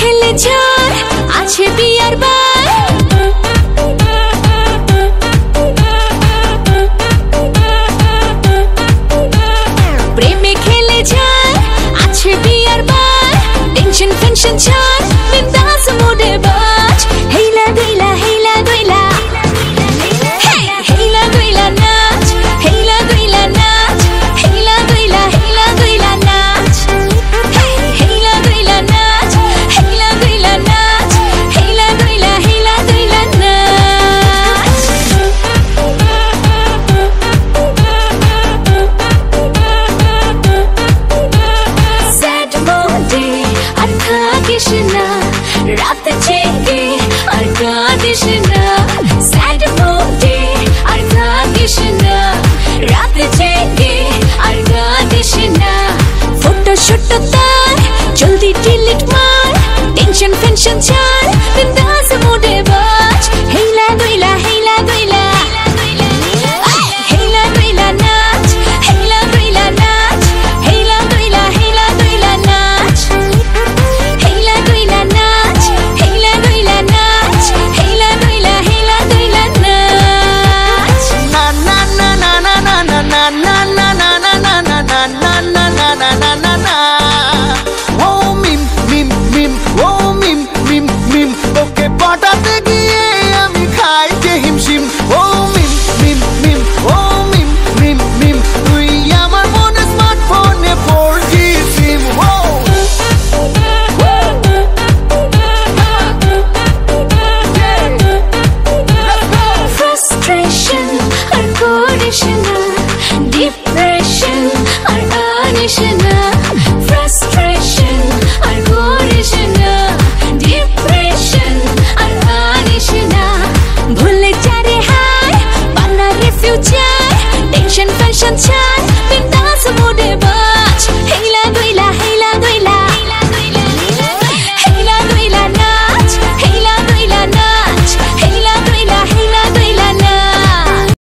খেলে ঝড় আছে বিয়ার বার প্রেমে খেলে ঝড় আছে বিয়ার বার টেনশন ফেনশন ছাড় বিন্দাস মুডে বাজ হেলা দইলা হেলা দইলা নাচ হেলা দইলা নাচ হেলা দইলা নাচ হেলা দইলা নাচ হেলা দইলা নাচ হেলা দইলা নাচ স্যাড মোডে আর থাকিস না রাত জেগে আর কাঁদিস না স্যাড মোডে আর থাকিস না রাত জেগে আর কাঁদিস না ফটো শটো তার জলদি ডিলিট মার টেনশন ফেনশন ছাড়